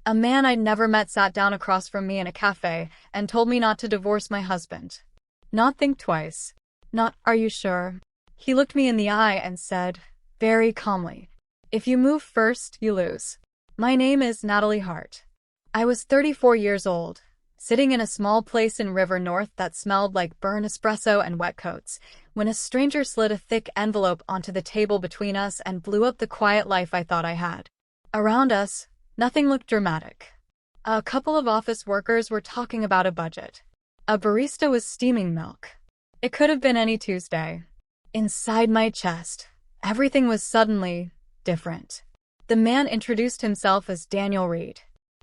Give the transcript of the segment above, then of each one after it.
A man I'd never met sat down across from me in a cafe and told me not to divorce my husband. Not think twice. Not, are you sure? He looked me in the eye and said, very calmly, if you move first, you lose. My name is Natalie Hart. I was 34 years old, sitting in a small place in River North that smelled like burnt espresso and wet coats, when a stranger slid a thick envelope onto the table between us and blew up the quiet life I thought I had. Around us, nothing looked dramatic. A couple of office workers were talking about a budget. A barista was steaming milk. It could have been any Tuesday. Inside my chest, everything was suddenly different. The man introduced himself as Daniel Reed.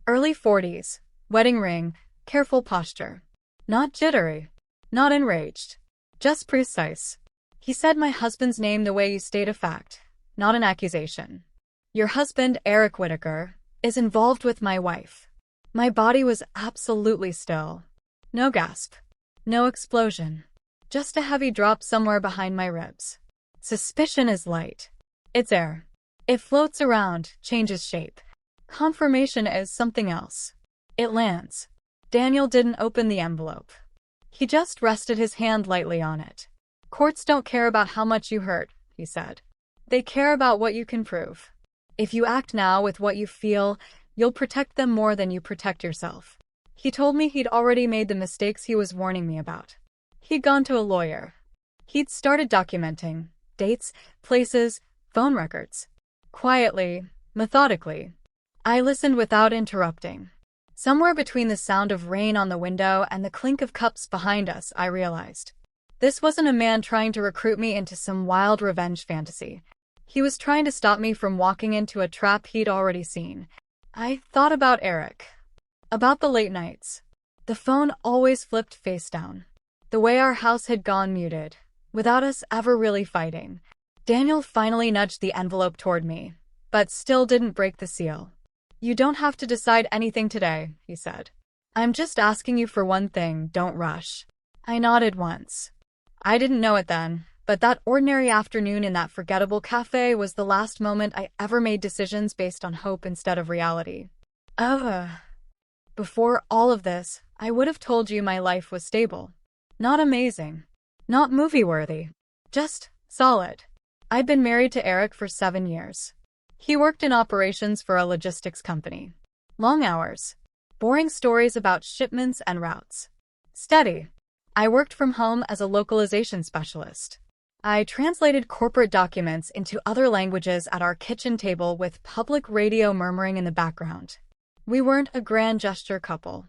Early 40s, wedding ring, careful posture. Not jittery. Not enraged. Just precise. He said my husband's name the way you state a fact, not an accusation. Your husband, Eric Whitaker, is involved with my wife. My body was absolutely still. No gasp. No explosion. Just a heavy drop somewhere behind my ribs. Suspicion is light. It's air. It floats around, changes shape. Confirmation is something else. It lands. Daniel didn't open the envelope. He just rested his hand lightly on it. Courts don't care about how much you hurt, he said. They care about what you can prove. If you act now with what you feel, you'll protect them more than you protect yourself. He told me he'd already made the mistakes he was warning me about. He'd gone to a lawyer. He'd started documenting dates, places, phone records. Quietly, methodically. I listened without interrupting. Somewhere between the sound of rain on the window and the clink of cups behind us, I realized. This wasn't a man trying to recruit me into some wild revenge fantasy. He was trying to stop me from walking into a trap he'd already seen. I thought about Eric. About the late nights. The phone always flipped face down. The way our house had gone muted, without us ever really fighting. Daniel finally nudged the envelope toward me, but still didn't break the seal. You don't have to decide anything today, he said. I'm just asking you for one thing, don't rush. I nodded once. I didn't know it then, but that ordinary afternoon in that forgettable cafe was the last moment I ever made decisions based on hope instead of reality. Before all of this, I would have told you my life was stable. Not amazing. Not movie-worthy. Just solid. I'd been married to Eric for 7 years. He worked in operations for a logistics company. Long hours. Boring stories about shipments and routes. Steady. I worked from home as a localization specialist. I translated corporate documents into other languages at our kitchen table with public radio murmuring in the background. We weren't a grand gesture couple.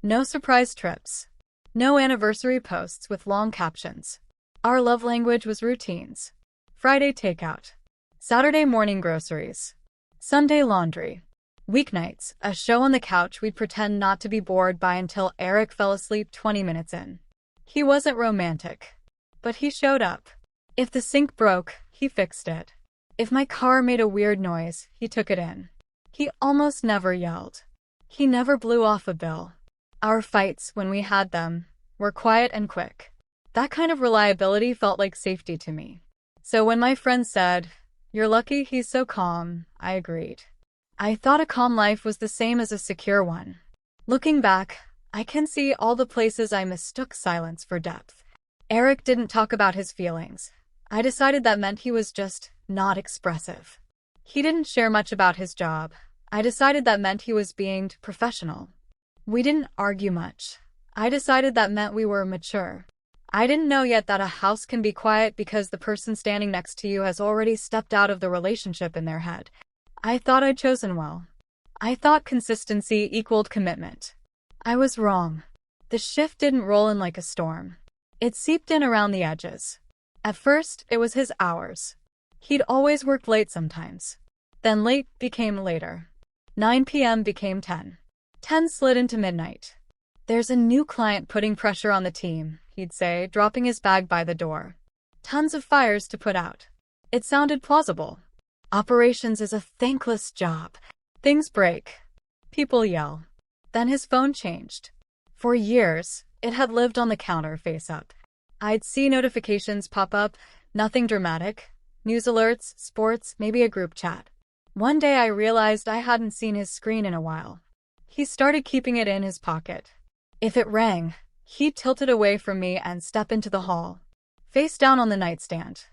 No surprise trips. No anniversary posts with long captions. Our love language was routines. Friday takeout. Saturday morning groceries. Sunday laundry. Weeknights, a show on the couch we'd pretend not to be bored by until Eric fell asleep 20 minutes in. He wasn't romantic, but he showed up. If the sink broke, he fixed it. If my car made a weird noise, he took it in. He almost never yelled. He never blew off a bill. Our fights, when we had them, were quiet and quick. That kind of reliability felt like safety to me. So when my friend said, "You're lucky he's so calm," I agreed. I thought a calm life was the same as a secure one. Looking back, I can see all the places I mistook silence for depth. Eric didn't talk about his feelings. I decided that meant he was just not expressive. He didn't share much about his job. I decided that meant he was being professional. We didn't argue much. I decided that meant we were mature. I didn't know yet that a house can be quiet because the person standing next to you has already stepped out of the relationship in their head. I thought I'd chosen well. I thought consistency equaled commitment. I was wrong. The shift didn't roll in like a storm. It seeped in around the edges. At first, it was his hours. He'd always worked late sometimes. Then late became later. 9 p.m. became 10. 10 slid into midnight. "There's a new client putting pressure on the team," he'd say, dropping his bag by the door. "Tons of fires to put out." It sounded plausible. Operations is a thankless job. Things break. People yell. Then his phone changed. For years, it had lived on the counter face up. I'd see notifications pop up, nothing dramatic. News alerts, sports, maybe a group chat. One day I realized I hadn't seen his screen in a while. He started keeping it in his pocket. If it rang, he'd tilt it away from me and step into the hall. Face down on the nightstand.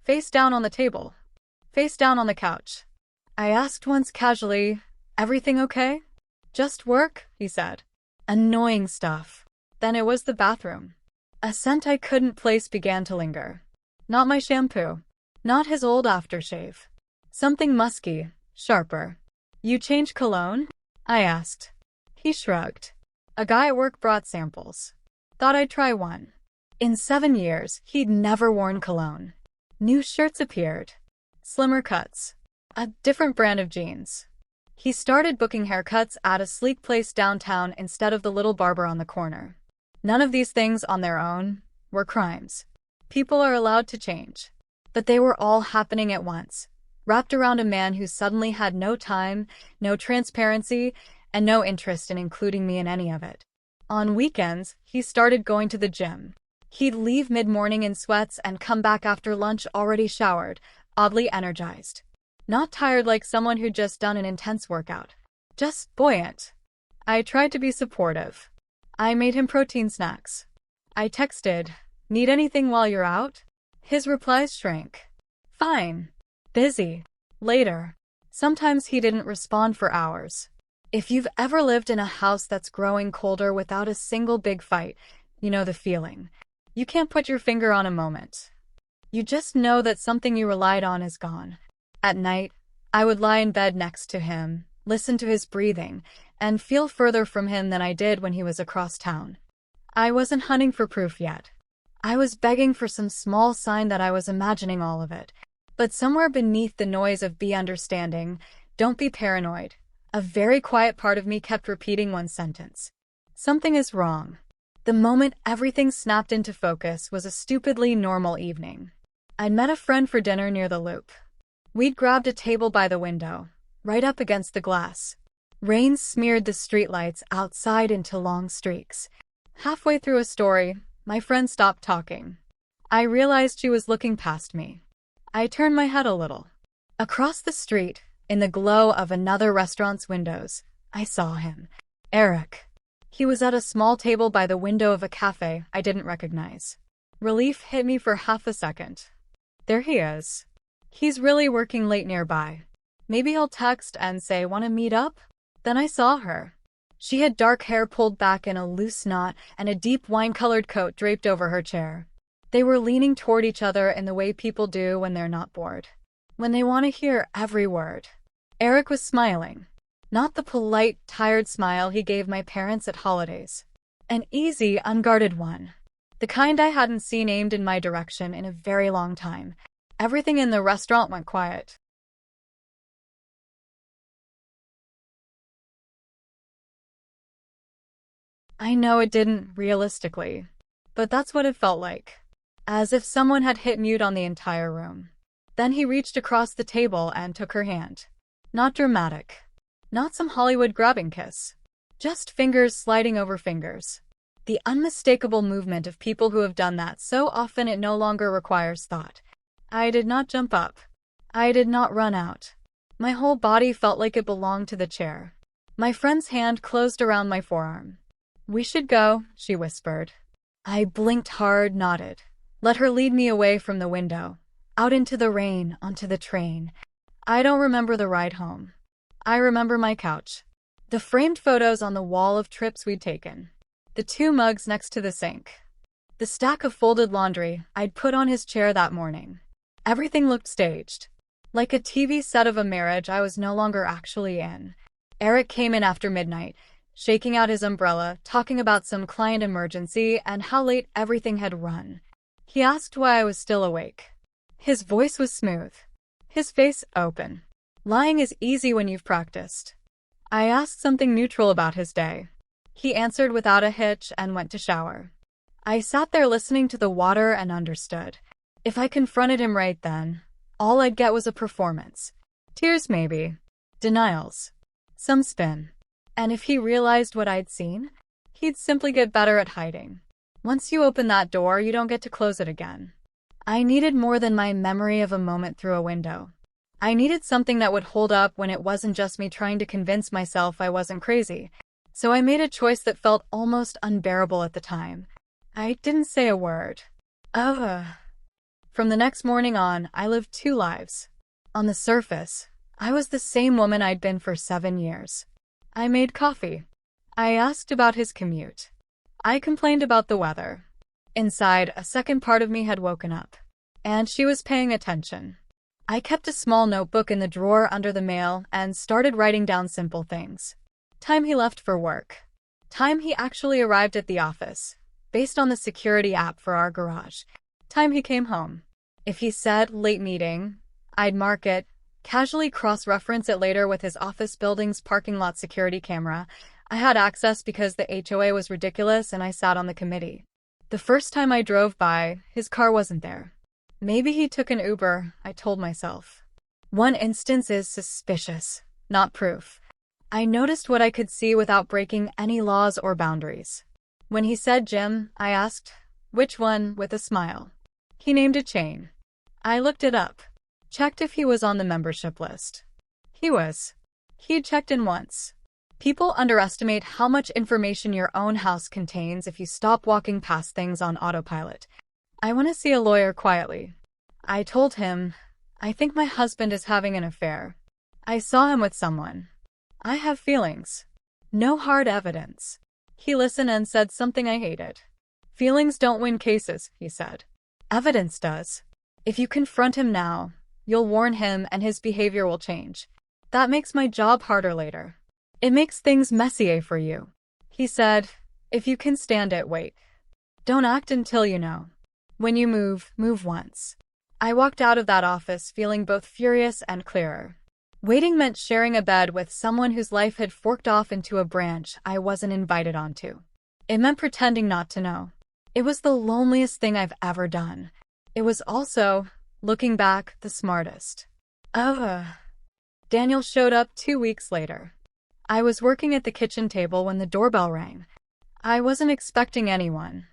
Face down on the table. Face down on the couch. I asked once casually, "Everything okay?" "Just work," he said. Annoying stuff. Then it was the bathroom. A scent I couldn't place began to linger. Not my shampoo. Not his old aftershave. Something musky, sharper. "You change cologne?" I asked. He shrugged. A guy at work brought samples. Thought I'd try one. In 7 years, he'd never worn cologne. New shirts appeared. Slimmer cuts. A different brand of jeans. He started booking haircuts at a sleek place downtown instead of the little barber on the corner. None of these things on their own were crimes. People are allowed to change. But they were all happening at once, wrapped around a man who suddenly had no time, no transparency, and no interest in including me in any of it. On weekends, he started going to the gym. He'd leave mid-morning in sweats and come back after lunch already showered, oddly energized. Not tired like someone who'd just done an intense workout. Just buoyant. I tried to be supportive. I made him protein snacks. I texted, "Need anything while you're out?" His replies shrank. "Fine. Busy. Later." Sometimes he didn't respond for hours. If you've ever lived in a house that's growing colder without a single big fight, you know the feeling. You can't put your finger on a moment. You just know that something you relied on is gone. At night, I would lie in bed next to him, listen to his breathing, and feel further from him than I did when he was across town. I wasn't hunting for proof yet. I was begging for some small sign that I was imagining all of it. But somewhere beneath the noise of "be understanding, don't be paranoid," a very quiet part of me kept repeating one sentence. Something is wrong. The moment everything snapped into focus was a stupidly normal evening. I'd met a friend for dinner near the Loop. We'd grabbed a table by the window, right up against the glass. Rain smeared the streetlights outside into long streaks. Halfway through a story, my friend stopped talking. I realized she was looking past me. I turned my head a little. Across the street, in the glow of another restaurant's windows, I saw him. Eric. He was at a small table by the window of a café I didn't recognize. Relief hit me for half a second. There he is. He's really working late nearby. Maybe he'll text and say, "Want to meet up?" Then I saw her. She had dark hair pulled back in a loose knot and a deep wine-colored coat draped over her chair. They were leaning toward each other in the way people do when they're not bored. When they want to hear every word. Eric was smiling. Not the polite, tired smile he gave my parents at holidays. An easy, unguarded one. The kind I hadn't seen aimed in my direction in a very long time. Everything in the restaurant went quiet. I know it didn't, realistically. But that's what it felt like. As if someone had hit mute on the entire room. Then he reached across the table and took her hand. Not dramatic. Not some Hollywood grabbing kiss. Just fingers sliding over fingers. The unmistakable movement of people who have done that so often it no longer requires thought. I did not jump up. I did not run out. My whole body felt like it belonged to the chair. My friend's hand closed around my forearm. "We should go," she whispered. I blinked hard, nodded. Let her lead me away from the window. Out into the rain, onto the train. I don't remember the ride home. I remember my couch. The framed photos on the wall of trips we'd taken. The 2 mugs next to the sink. The stack of folded laundry I'd put on his chair that morning. Everything looked staged. Like a TV set of a marriage I was no longer actually in. Eric came in after midnight, shaking out his umbrella, talking about some client emergency and how late everything had run. He asked why I was still awake. His voice was smooth. His face open. Lying is easy when you've practiced. I asked something neutral about his day. He answered without a hitch and went to shower. I sat there listening to the water and understood. If I confronted him right then, all I'd get was a performance. Tears maybe. Denials. Some spin. And if he realized what I'd seen, he'd simply get better at hiding. Once you open that door, you don't get to close it again. I needed more than my memory of a moment through a window. I needed something that would hold up when it wasn't just me trying to convince myself I wasn't crazy. So I made a choice that felt almost unbearable at the time. I didn't say a word. From the next morning on, I lived two lives. On the surface, I was the same woman I'd been for 7 years. I made coffee. I asked about his commute. I complained about the weather. Inside, a second part of me had woken up. And she was paying attention. I kept a small notebook in the drawer under the mail and started writing down simple things. Time he left for work. Time he actually arrived at the office, based on the security app for our garage. Time he came home. If he said late meeting, I'd mark it, casually cross-reference it later with his office building's parking lot security camera. I had access because the HOA was ridiculous and I sat on the committee. The first time I drove by, his car wasn't there. Maybe he took an Uber, I told myself. One instance is suspicious, not proof. I noticed what I could see without breaking any laws or boundaries. When he said gym, I asked, which one, with a smile. He named a chain. I looked it up, checked if he was on the membership list. He was. He'd checked in once. People underestimate how much information your own house contains if you stop walking past things on autopilot. I want to see a lawyer quietly. I told him, I think my husband is having an affair. I saw him with someone. I have feelings. No hard evidence. He listened and said something I hated. Feelings don't win cases, he said. Evidence does. If you confront him now, you'll warn him and his behavior will change. That makes my job harder later. It makes things messier for you. He said, if you can stand it, wait. Don't act until you know. When you move, move once. I walked out of that office feeling both furious and clearer. Waiting meant sharing a bed with someone whose life had forked off into a branch I wasn't invited onto. It meant pretending not to know. It was the loneliest thing I've ever done. It was also, looking back, the smartest. Daniel showed up 2 weeks later. I was working at the kitchen table when the doorbell rang. I wasn't expecting anyone.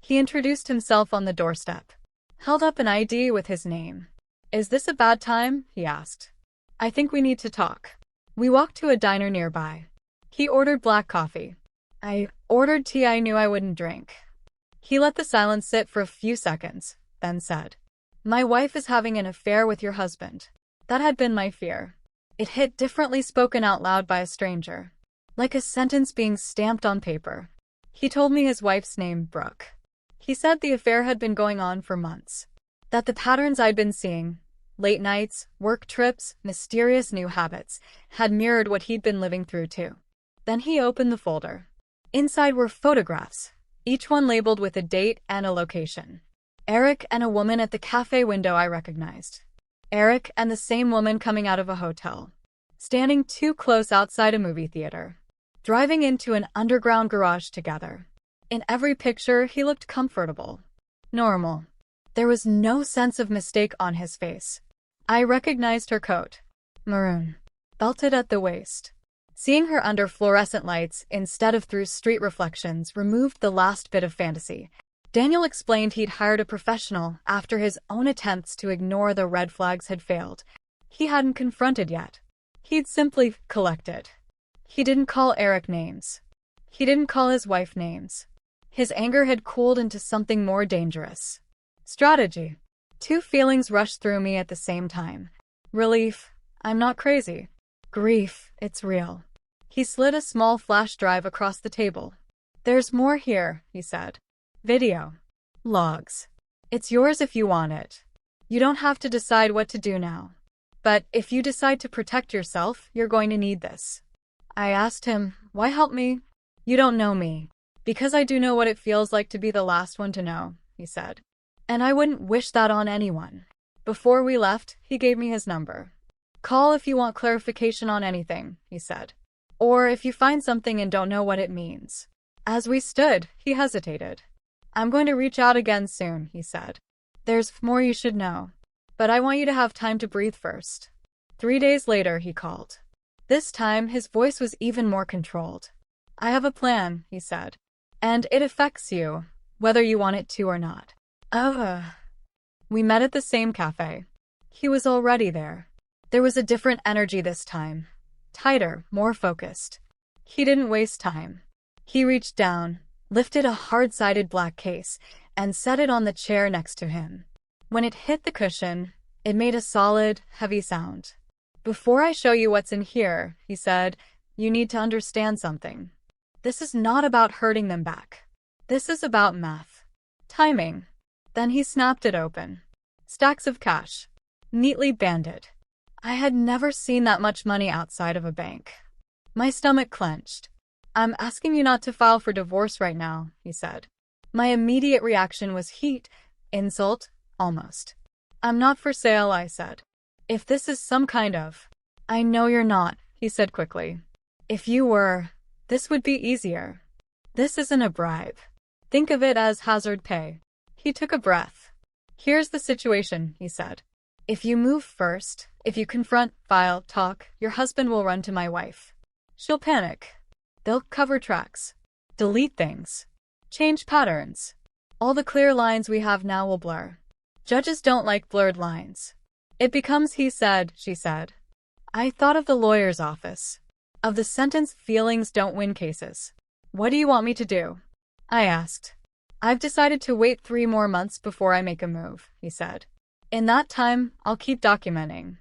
He introduced himself on the doorstep, held up an ID with his name. Is this a bad time? He asked. I think we need to talk. We walked to a diner nearby. He ordered black coffee. I ordered tea I knew I wouldn't drink. He let the silence sit for a few seconds, then said, my wife is having an affair with your husband. That had been my fear. It hit differently spoken out loud by a stranger, like a sentence being stamped on paper. He told me his wife's name, Brooke. He said the affair had been going on for months, that the patterns I'd been seeing, late nights, work trips, mysterious new habits, had mirrored what he'd been living through too. Then he opened the folder. Inside were photographs, each one labeled with a date and a location. Eric and a woman at the cafe window I recognized. Eric and the same woman coming out of a hotel. Standing too close outside a movie theater. Driving into an underground garage together. In every picture, he looked comfortable. Normal. There was no sense of mistake on his face. I recognized her coat. Maroon. Belted at the waist. Seeing her under fluorescent lights instead of through street reflections removed the last bit of fantasy. Daniel explained he'd hired a professional after his own attempts to ignore the red flags had failed. He hadn't confronted yet. He'd simply collected. He didn't call Eric names. He didn't call his wife names. His anger had cooled into something more dangerous. Strategy. 2 feelings rushed through me at the same time. Relief. I'm not crazy. Grief. It's real. He slid a small flash drive across the table. There's more here, he said. Video. Logs. It's yours if you want it. You don't have to decide what to do now. But if you decide to protect yourself, you're going to need this. I asked him, why help me? You don't know me. Because I do know what it feels like to be the last one to know, he said. And I wouldn't wish that on anyone. Before we left, he gave me his number. Call if you want clarification on anything, he said. Or if you find something and don't know what it means. As we stood, he hesitated. I'm going to reach out again soon, he said. There's more you should know. But I want you to have time to breathe first. 3 days later, he called. This time, his voice was even more controlled. I have a plan, he said. And it affects you, whether you want it to or not. We met at the same cafe. He was already there. There was a different energy this time. Tighter, more focused. He didn't waste time. He reached down, lifted a hard-sided black case, and set it on the chair next to him. When it hit the cushion, it made a solid, heavy sound. "Before I show you what's in here," he said, "you need to understand something. This is not about hurting them back. This is about math. Timing." Then he snapped it open. Stacks of cash. Neatly banded. I had never seen that much money outside of a bank. My stomach clenched. "I'm asking you not to file for divorce right now," he said. My immediate reaction was heat, insult, almost. "I'm not for sale," I said. "If this is some kind of—" "I know you're not," he said quickly. "If you were, this would be easier. This isn't a bribe. Think of it as hazard pay." He took a breath. "Here's the situation," he said. "If you move first, if you confront, file, talk, your husband will run to my wife. She'll panic. They'll cover tracks, delete things, change patterns. All the clear lines we have now will blur. Judges don't like blurred lines. It becomes he said, she said." I thought of the lawyer's office. Of the sentence, "Feelings don't win cases." "What do you want me to do?" I asked. "I've decided to wait 3 more months before I make a move," he said. "In that time, I'll keep documenting."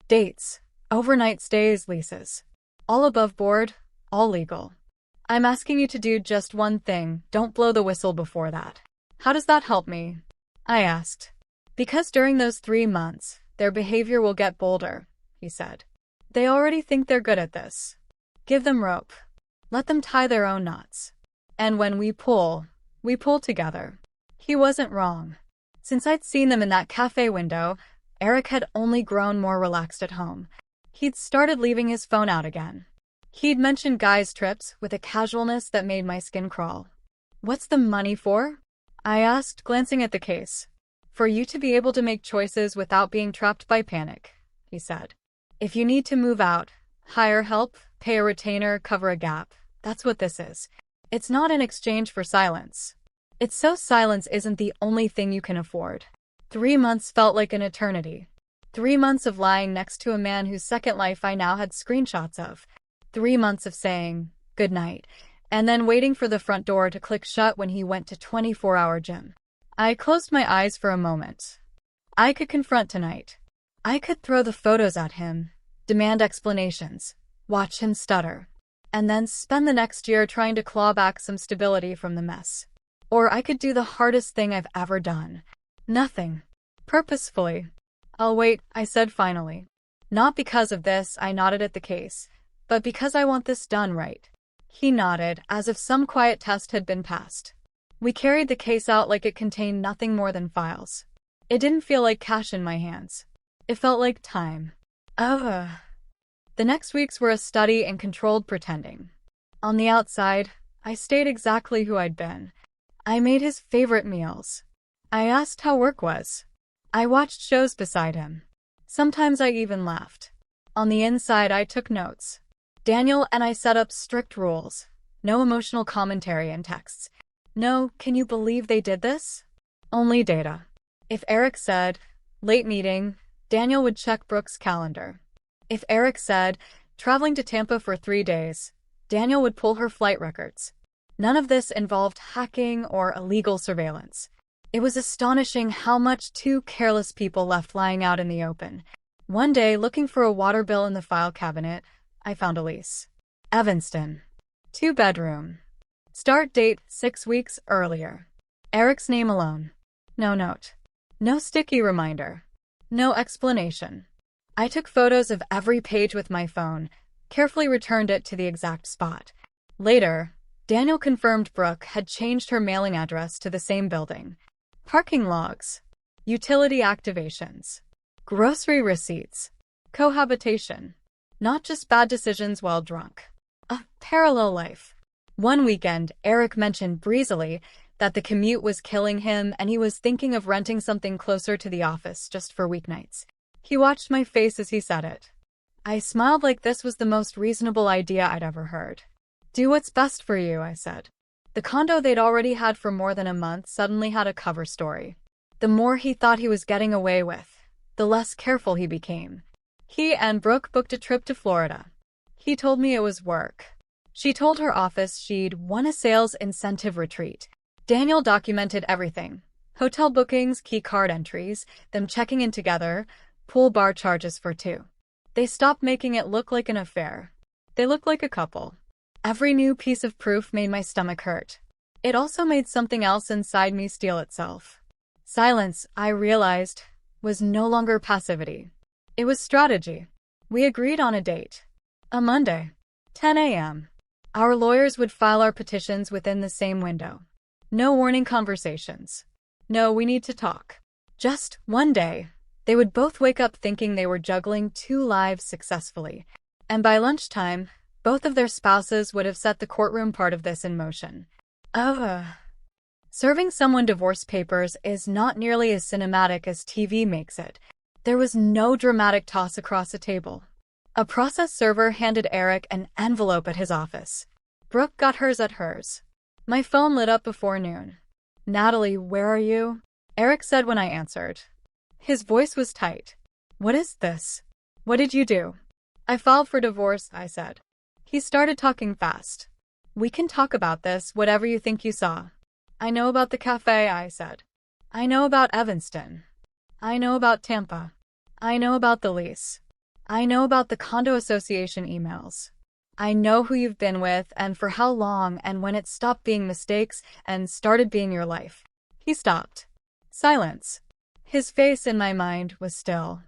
Dates, overnight stays, leases. All above board, all legal. "I'm asking you to do just one thing, don't blow the whistle before that." "How does that help me?" I asked. "Because during those 3 months, their behavior will get bolder," he said. "They already think they're good at this. Give them rope. Let them tie their own knots. And when we pull together." He wasn't wrong. Since I'd seen them in that cafe window, Eric had only grown more relaxed at home. He'd started leaving his phone out again. He'd mentioned guys' trips with a casualness that made my skin crawl. "What's the money for?" I asked, glancing at the case. "For you to be able to make choices without being trapped by panic," he said. "If you need to move out, hire help, pay a retainer, cover a gap, that's what this is. It's not in exchange for silence. It's so silence isn't the only thing you can afford." 3 months felt like an eternity. 3 months of lying next to a man whose second life I now had screenshots of. 3 months of saying, "good night," and then waiting for the front door to click shut when he went to 24-hour gym. I closed my eyes for a moment. I could confront tonight. I could throw the photos at him, demand explanations, watch him stutter, and then spend the next year trying to claw back some stability from the mess. Or I could do the hardest thing I've ever done. Nothing. Purposefully. "I'll wait," I said finally. "Not because of this," I nodded at the case, "but because I want this done right." He nodded, as if some quiet test had been passed. We carried the case out like it contained nothing more than files. It didn't feel like cash in my hands. It felt like time. The next weeks were a study in controlled pretending. On the outside, I stayed exactly who I'd been. I made his favorite meals. I asked how work was. I watched shows beside him. Sometimes I even laughed. On the inside, I took notes. Daniel and I set up strict rules. No emotional commentary in texts. No, "can you believe they did this?" Only data. If Eric said, "late meeting," Daniel would check Brooke's calendar. If Eric said, "traveling to Tampa for 3 days," Daniel would pull her flight records. None of this involved hacking or illegal surveillance. It was astonishing how much 2 careless people left lying out in the open. One day, looking for a water bill in the file cabinet, I found a lease. Evanston. 2-bedroom. Start date 6 weeks earlier. Eric's name alone. No note. No sticky reminder. No explanation. I took photos of every page with my phone, carefully returned it to the exact spot. Later, Daniel confirmed Brooke had changed her mailing address to the same building. Parking logs. Utility activations. Grocery receipts. Cohabitation. Not just bad decisions while drunk. A parallel life. One weekend, Eric mentioned breezily that the commute was killing him and he was thinking of renting something closer to the office just for weeknights. He watched my face as he said it. I smiled like this was the most reasonable idea I'd ever heard. "Do what's best for you," I said. The condo they'd already had for more than a month suddenly had a cover story. The more he thought he was getting away with, the less careful he became. He and Brooke booked a trip to Florida. He told me it was work. She told her office she'd won a sales incentive retreat. Daniel documented everything. Hotel bookings, key card entries, them checking in together, pool bar charges for two. They stopped making it look like an affair. They looked like a couple. Every new piece of proof made my stomach hurt. It also made something else inside me steel itself. Silence, I realized, was no longer passivity. It was strategy. We agreed on a date. A Monday. 10 a.m. Our lawyers would file our petitions within the same window. No warning conversations. No, we need to talk. Just one day. They would both wake up thinking they were juggling two lives successfully. And by lunchtime, both of their spouses would have set the courtroom part of this in motion. Serving someone divorce papers is not nearly as cinematic as TV makes it. There was no dramatic toss across a table. A process server handed Eric an envelope at his office. Brooke got hers at hers. My phone lit up before noon. Natalie, where are you? Eric said when I answered. His voice was tight. What is this? What did you do? I filed for divorce, I said. He started talking fast. We can talk about this, whatever you think you saw. I know about the café, I said. I know about Evanston. I know about Tampa. I know about the lease. I know about the condo association emails. I know who you've been with and for how long and when it stopped being mistakes and started being your life. He stopped. Silence. His face in my mind was still.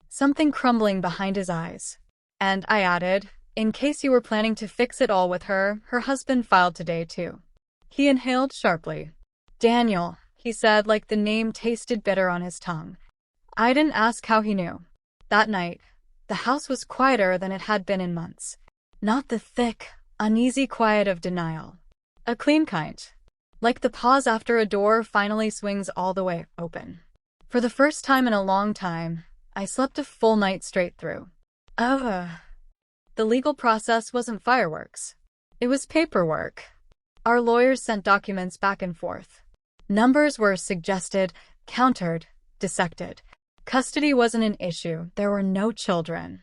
Something crumbling behind his eyes. And I added, in case you were planning to fix it all with her, her husband filed today too. He inhaled sharply. Daniel, he said like the name tasted bitter on his tongue. I didn't ask how he knew. That night, the house was quieter than it had been in months. Not the thick, uneasy quiet of denial. A clean kind. Like the pause after a door finally swings all the way open. For the first time in a long time, I slept a full night straight through. The legal process wasn't fireworks. It was paperwork. Our lawyers sent documents back and forth. Numbers were suggested, countered, dissected. Custody wasn't an issue. There were no children.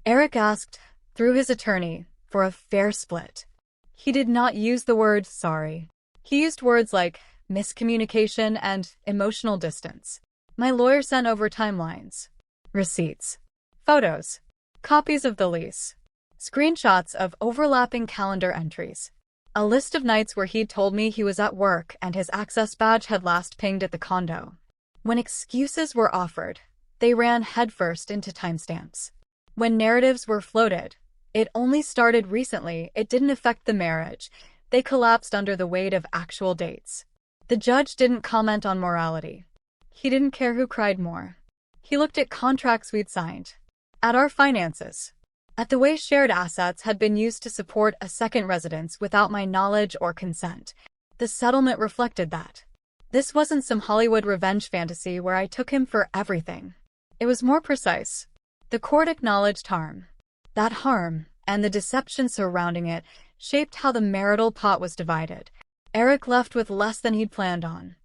Eric asked, through his attorney, for a fair split. He did not use the word sorry. He used words like miscommunication and emotional distance. My lawyer sent over timelines, receipts, photos, copies of the lease, screenshots of overlapping calendar entries, a list of nights where he'd told me he was at work and his access badge had last pinged at the condo. When excuses were offered, they ran headfirst into timestamps. When narratives were floated, it only started recently, it didn't affect the marriage. They collapsed under the weight of actual dates. The judge didn't comment on morality. He didn't care who cried more. He looked at contracts we'd signed, at our finances, at the way shared assets had been used to support a second residence without my knowledge or consent. The settlement reflected that. This wasn't some Hollywood revenge fantasy where I took him for everything. It was more precise. The court acknowledged harm. That harm, and the deception surrounding it, shaped how the marital pot was divided. Eric left with less than he'd planned on.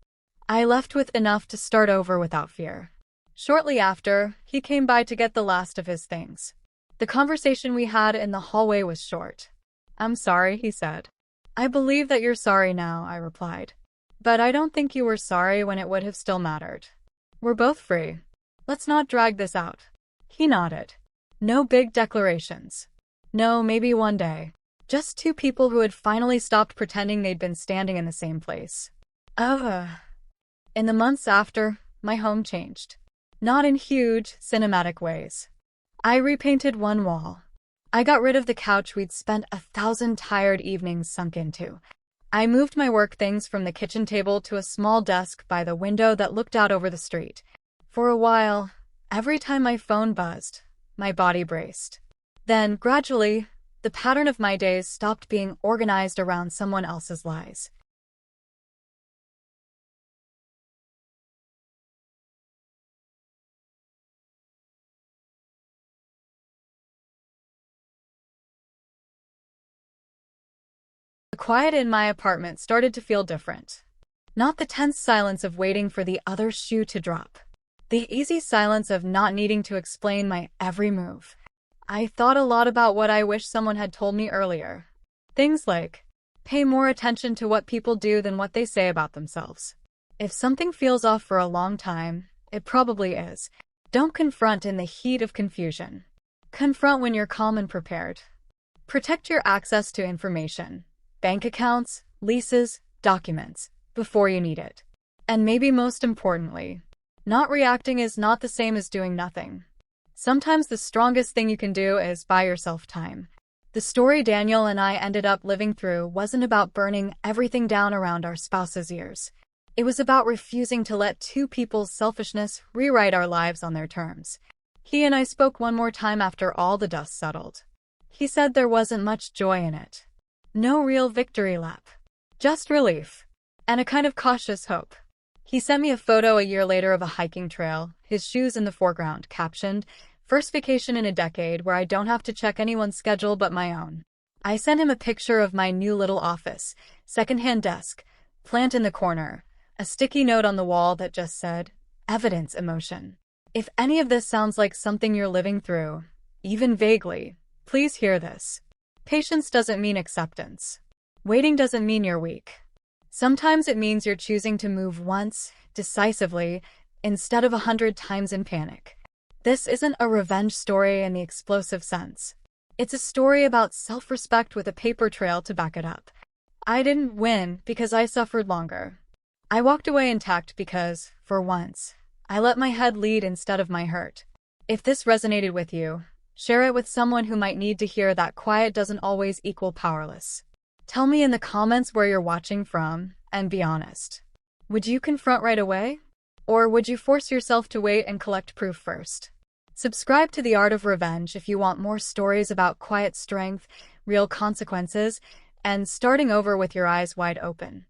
I left with enough to start over without fear. Shortly after, he came by to get the last of his things. The conversation we had in the hallway was short. I'm sorry, he said. I believe that you're sorry now, I replied. But I don't think you were sorry when it would have still mattered. We're both free. Let's not drag this out. He nodded. No big declarations. No, maybe one day. Just two people who had finally stopped pretending they'd been standing in the same place. In the months after, my home changed. Not in huge, cinematic ways. I repainted one wall. I got rid of the couch we'd spent 1,000 tired evenings sunk into. I moved my work things from the kitchen table to a small desk by the window that looked out over the street. For a while, every time my phone buzzed, my body braced. Then, gradually, the pattern of my days stopped being organized around someone else's lies. The quiet in my apartment started to feel different. Not the tense silence of waiting for the other shoe to drop. The easy silence of not needing to explain my every move. I thought a lot about what I wish someone had told me earlier. Things like, pay more attention to what people do than what they say about themselves. If something feels off for a long time, it probably is. Don't confront in the heat of confusion. Confront when you're calm and prepared. Protect your access to information, bank accounts, leases, documents, before you need it. And maybe most importantly, not reacting is not the same as doing nothing. Sometimes the strongest thing you can do is buy yourself time. The story Daniel and I ended up living through wasn't about burning everything down around our spouse's ears. It was about refusing to let two people's selfishness rewrite our lives on their terms. He and I spoke one more time after all the dust settled. He said there wasn't much joy in it. No real victory lap. Just relief. And a kind of cautious hope. He sent me a photo a year later of a hiking trail, his shoes in the foreground, captioned, "First vacation in a decade where I don't have to check anyone's schedule but my own." I sent him a picture of my new little office, secondhand desk, plant in the corner, a sticky note on the wall that just said, "Evidence emotion." If any of this sounds like something you're living through, even vaguely, please hear this. Patience doesn't mean acceptance. Waiting doesn't mean you're weak. Sometimes it means you're choosing to move once, decisively, instead of 100 times in panic. This isn't a revenge story in the explosive sense. It's a story about self-respect with a paper trail to back it up. I didn't win because I suffered longer. I walked away intact because, for once, I let my head lead instead of my hurt. If this resonated with you, share it with someone who might need to hear that quiet doesn't always equal powerless. Tell me in the comments where you're watching from, and be honest. Would you confront right away? Or would you force yourself to wait and collect proof first? Subscribe to The Art of Revenge if you want more stories about quiet strength, real consequences, and starting over with your eyes wide open.